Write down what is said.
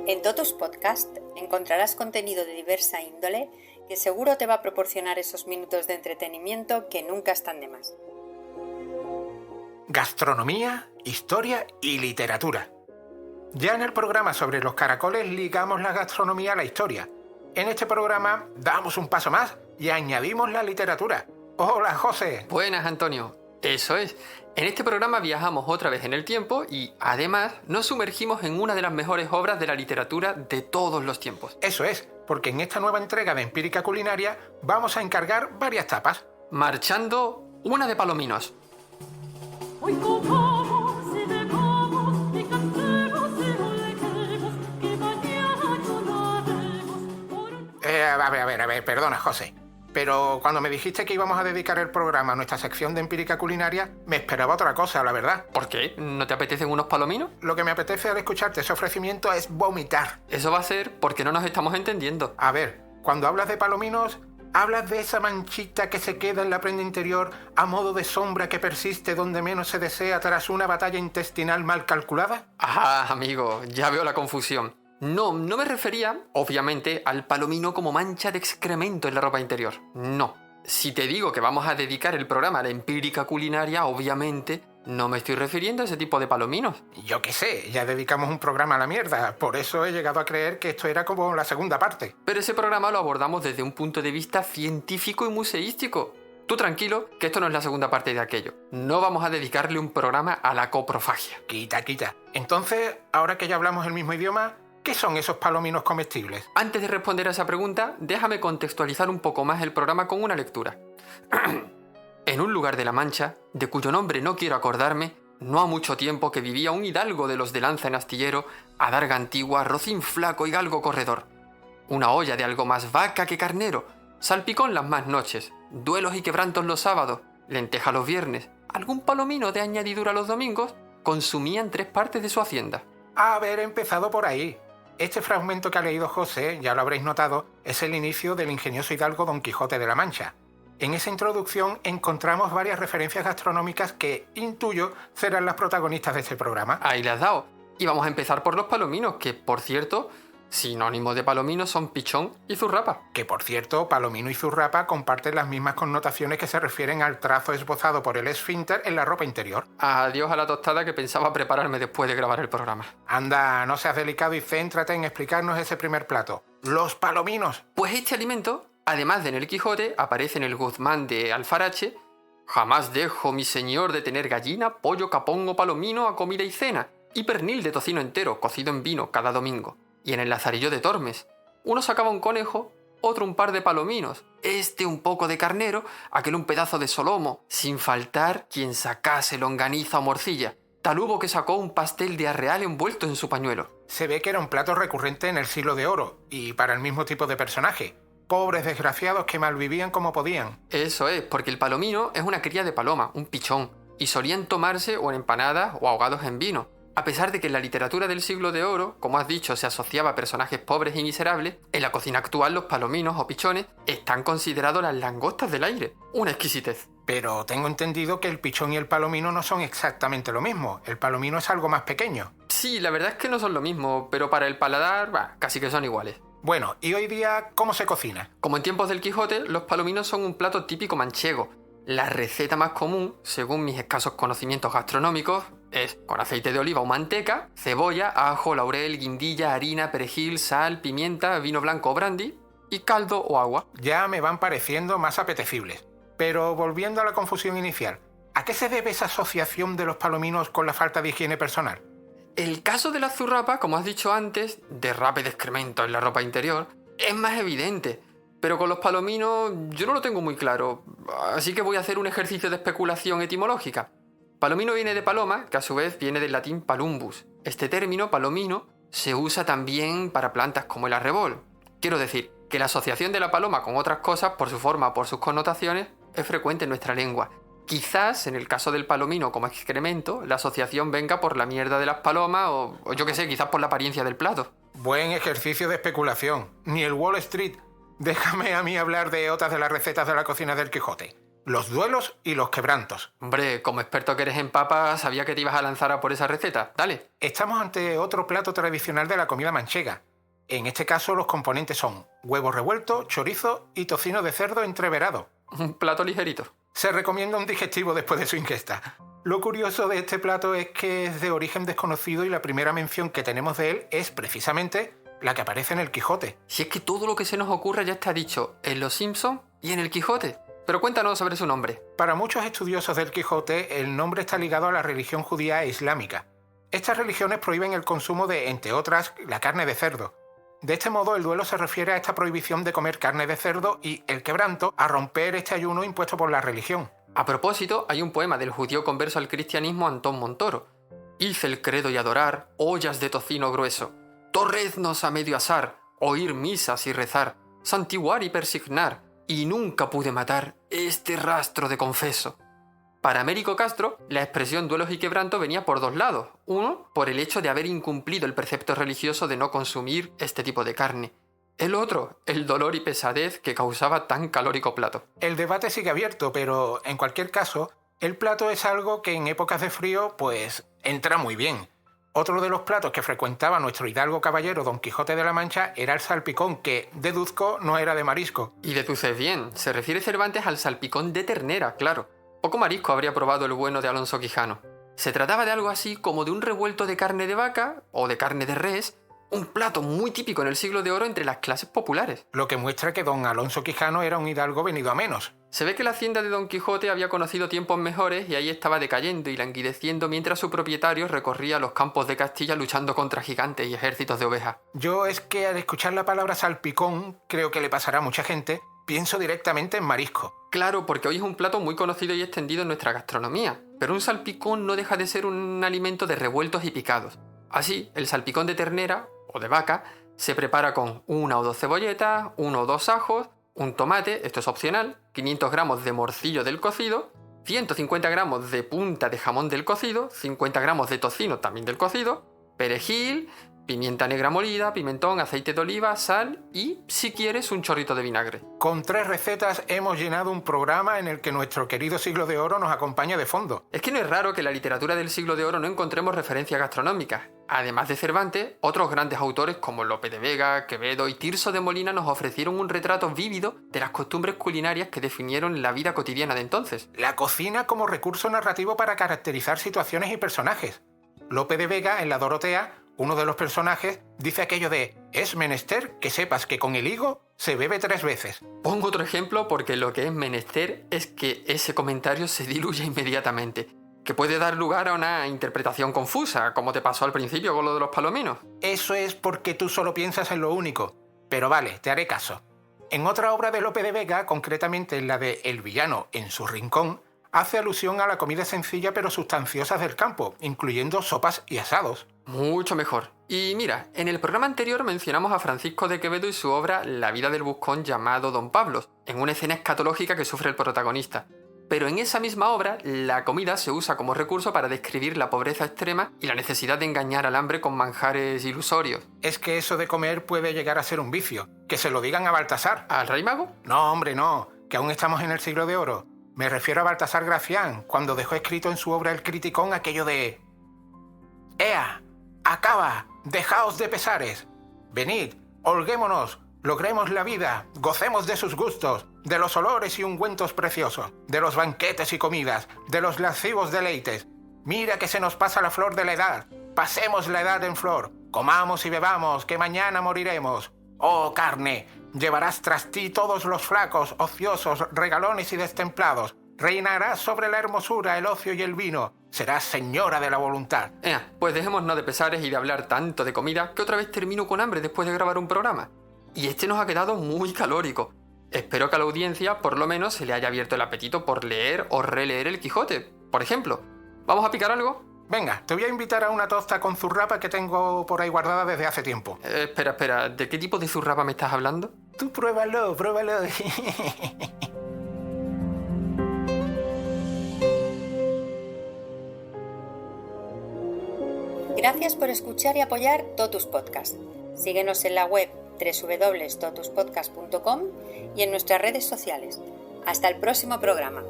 En Totus Podcast encontrarás contenido de diversa índole que seguro te va a proporcionar esos minutos de entretenimiento que nunca están de más. Gastronomía, historia y literatura. Ya en el programa sobre los caracoles ligamos la gastronomía a la historia. En este programa damos un paso más y añadimos la literatura. Hola, José. Buenas, Antonio. Eso es. En este programa viajamos otra vez en el tiempo y, además, nos sumergimos en una de las mejores obras de la literatura de todos los tiempos. Eso es, porque en esta nueva entrega de Empírica Culinaria vamos a encargar varias tapas. Marchando una de palominos. Hoy comamos y bebamos y cantemos y alegremos, que mañana lloraremos. A ver, perdona, José. Pero cuando me dijiste que íbamos a dedicar el programa a nuestra sección de Empírica Culinaria, me esperaba otra cosa, la verdad. ¿Por qué? ¿No te apetecen unos palominos? Lo que me apetece al escucharte ese ofrecimiento es vomitar. Eso va a ser porque no nos estamos entendiendo. A ver, cuando hablas de palominos, ¿hablas de esa manchita que se queda en la prenda interior a modo de sombra que persiste donde menos se desea tras una batalla intestinal mal calculada? Ah, amigo, ya veo la confusión. No me refería, obviamente, al palomino como mancha de excremento en la ropa interior. No. Si te digo que vamos a dedicar el programa a la empírica culinaria, obviamente, no me estoy refiriendo a ese tipo de palominos. Yo qué sé, ya dedicamos un programa a la mierda. Por eso he llegado a creer que esto era como la segunda parte. Pero ese programa lo abordamos desde un punto de vista científico y museístico. Tú tranquilo, que esto no es la segunda parte de aquello. No vamos a dedicarle un programa a la coprofagia. Quita. Entonces, ahora que ya hablamos el mismo idioma, ¿qué son esos palominos comestibles? Antes de responder a esa pregunta, déjame contextualizar un poco más el programa con una lectura. En un lugar de la Mancha, de cuyo nombre no quiero acordarme, no ha mucho tiempo que vivía un hidalgo de los de lanza en astillero, adarga antigua, rocín flaco y galgo corredor. Una olla de algo más vaca que carnero, salpicón las más noches, duelos y quebrantos los sábados, lenteja los viernes, algún palomino de añadidura los domingos, consumían 3 partes de su hacienda. Haber empezado por ahí. Este fragmento que ha leído José, ya lo habréis notado, es el inicio del ingenioso hidalgo Don Quijote de la Mancha. En esa introducción encontramos varias referencias gastronómicas que, intuyo, serán las protagonistas de este programa. Ahí le has dado. Y vamos a empezar por los palominos, que, por cierto, sinónimos de palomino son pichón y zurrapa. Que, por cierto, palomino y zurrapa comparten las mismas connotaciones que se refieren al trazo esbozado por el esfínter en la ropa interior. Adiós a la tostada que pensaba prepararme después de grabar el programa. Anda, no seas delicado y céntrate en explicarnos ese primer plato. ¡Los palominos! Pues este alimento, además de en el Quijote, aparece en el Guzmán de Alfarache. Jamás dejo, mi señor, de tener gallina, pollo, capón o palomino a comida y cena, y pernil de tocino entero, cocido en vino, cada domingo. Y en el Lazarillo de Tormes, uno sacaba un conejo, otro un par de palominos, este un poco de carnero, aquel un pedazo de solomo, sin faltar quien sacase longaniza o morcilla. Tal hubo que sacó un pastel de arreal envuelto en su pañuelo. Se ve que era un plato recurrente en el Siglo de Oro, y para el mismo tipo de personaje. Pobres desgraciados que malvivían como podían. Eso es, porque el palomino es una cría de paloma, un pichón, y solían tomarse o en empanadas o ahogados en vino. A pesar de que en la literatura del Siglo de Oro, como has dicho, se asociaba a personajes pobres y miserables, en la cocina actual los palominos o pichones están considerados las langostas del aire. Una exquisitez. Pero tengo entendido que el pichón y el palomino no son exactamente lo mismo. El palomino es algo más pequeño. Sí, la verdad es que no son lo mismo, pero para el paladar, casi que son iguales. Bueno, ¿y hoy día cómo se cocina? Como en tiempos del Quijote, los palominos son un plato típico manchego. La receta más común, según mis escasos conocimientos gastronómicos, es con aceite de oliva o manteca, cebolla, ajo, laurel, guindilla, harina, perejil, sal, pimienta, vino blanco o brandy y caldo o agua. Ya me van pareciendo más apetecibles. Pero volviendo a la confusión inicial, ¿a qué se debe esa asociación de los palominos con la falta de higiene personal? El caso de la zurrapa, como has dicho antes, derrape de excremento en la ropa interior, es más evidente. Pero con los palominos yo no lo tengo muy claro, así que voy a hacer un ejercicio de especulación etimológica. Palomino viene de paloma, que a su vez viene del latín palumbus. Este término, palomino, se usa también para plantas como el arrebol. Quiero decir, que la asociación de la paloma con otras cosas, por su forma o por sus connotaciones, es frecuente en nuestra lengua. Quizás, en el caso del palomino como excremento, la asociación venga por la mierda de las palomas o yo qué sé, quizás por la apariencia del plato. Buen ejercicio de especulación. Ni el Wall Street. Déjame a mí hablar de otras de las recetas de la cocina del Quijote. los duelos y los quebrantos. Hombre, como experto que eres en papas, sabía que te ibas a lanzar a por esa receta. Dale. Estamos ante otro plato tradicional de la comida manchega. En este caso los componentes son huevo revuelto, chorizo y tocino de cerdo entreverado. Un plato ligerito. Se recomienda un digestivo después de su ingesta. Lo curioso de este plato es que es de origen desconocido y la primera mención que tenemos de él es precisamente la que aparece en el Quijote. Si es que todo lo que se nos ocurre ya está dicho en Los Simpson y en el Quijote. Pero cuéntanos sobre su nombre. Para muchos estudiosos del Quijote, el nombre está ligado a la religión judía e islámica. Estas religiones prohíben el consumo de, entre otras, la carne de cerdo. De este modo, el duelo se refiere a esta prohibición de comer carne de cerdo y el quebranto a romper este ayuno impuesto por la religión. A propósito, hay un poema del judío converso al cristianismo Antón Montoro. Hice el credo y adorar, ollas de tocino grueso. Torrednos a medio asar, oír misas y rezar, santiguar y persignar, y nunca pude matar este rastro de confeso. Para Américo Castro, la expresión duelos y quebranto venía por dos lados. Uno, por el hecho de haber incumplido el precepto religioso de no consumir este tipo de carne. El otro, el dolor y pesadez que causaba tan calórico plato. El debate sigue abierto, pero en cualquier caso, el plato es algo que en épocas de frío, pues, entra muy bien. Otro de los platos que frecuentaba nuestro hidalgo caballero Don Quijote de la Mancha era el salpicón, que, deduzco, no era de marisco. Y deduces bien, se refiere Cervantes al salpicón de ternera, claro. Poco marisco habría probado el bueno de Alonso Quijano. Se trataba de algo así como de un revuelto de carne de vaca o de carne de res, un plato muy típico en el Siglo de Oro entre las clases populares. Lo que muestra que don Alonso Quijano era un hidalgo venido a menos. Se ve que la hacienda de Don Quijote había conocido tiempos mejores y ahí estaba decayendo y languideciendo mientras su propietario recorría los campos de Castilla luchando contra gigantes y ejércitos de ovejas. Yo es que al escuchar la palabra salpicón, creo que le pasará a mucha gente, pienso directamente en marisco. Claro, porque hoy es un plato muy conocido y extendido en nuestra gastronomía, pero un salpicón no deja de ser un alimento de revueltos y picados. Así, el salpicón de ternera o de vaca se prepara con 1 o 2 cebolletas, 1 o 2 ajos, un tomate, esto es opcional, 500 gramos de morcillo del cocido, 150 gramos de punta de jamón del cocido, 50 gramos de tocino también del cocido, perejil, pimienta negra molida, pimentón, aceite de oliva, sal y, si quieres, un chorrito de vinagre. Con 3 recetas hemos llenado un programa en el que nuestro querido Siglo de Oro nos acompaña de fondo. Es que no es raro que en la literatura del Siglo de Oro no encontremos referencias gastronómicas. Además de Cervantes, otros grandes autores como Lope de Vega, Quevedo y Tirso de Molina nos ofrecieron un retrato vívido de las costumbres culinarias que definieron la vida cotidiana de entonces. La cocina como recurso narrativo para caracterizar situaciones y personajes. Lope de Vega, en la Dorotea, uno de los personajes, dice aquello de «Es menester que sepas que con el higo se bebe 3 veces». Pongo otro ejemplo porque lo que es menester es que ese comentario se diluya inmediatamente, que puede dar lugar a una interpretación confusa, como te pasó al principio con lo de los palominos. Eso es porque tú solo piensas en lo único. Pero vale, te haré caso. En otra obra de Lope de Vega, concretamente en la de El villano en su rincón, hace alusión a la comida sencilla pero sustanciosa del campo, incluyendo sopas y asados. Mucho mejor. Y mira, en el programa anterior mencionamos a Francisco de Quevedo y su obra La vida del buscón llamado Don Pablos, en una escena escatológica que sufre el protagonista. Pero en esa misma obra, la comida se usa como recurso para describir la pobreza extrema y la necesidad de engañar al hambre con manjares ilusorios. Es que eso de comer puede llegar a ser un vicio. Que se lo digan a Baltasar. ¿Al rey mago? No, hombre, no, que aún estamos en el Siglo de Oro. Me refiero a Baltasar Gracián, cuando dejó escrito en su obra El Criticón aquello de «Ea, acaba, dejaos de pesares, venid, holguémonos, logremos la vida, gocemos de sus gustos, de los olores y ungüentos preciosos, de los banquetes y comidas, de los lascivos deleites. Mira que se nos pasa la flor de la edad, pasemos la edad en flor, comamos y bebamos, que mañana moriremos. Oh carne, llevarás tras ti todos los flacos, ociosos, regalones y destemplados. Reinarás sobre la hermosura, el ocio y el vino. Serás señora de la voluntad». Pues dejémonos de pesares y de hablar tanto de comida que otra vez termino con hambre después de grabar un programa. Y este nos ha quedado muy calórico. Espero que a la audiencia por lo menos se le haya abierto el apetito por leer o releer El Quijote, por ejemplo. ¿Vamos a picar algo? Venga, te voy a invitar a una tosta con zurrapa que tengo por ahí guardada desde hace tiempo. Espera, ¿de qué tipo de zurrapa me estás hablando? Tú pruébalo. Gracias por escuchar y apoyar Totus Podcast. Síguenos en la web www.totuspodcast.com y en nuestras redes sociales. Hasta el próximo programa.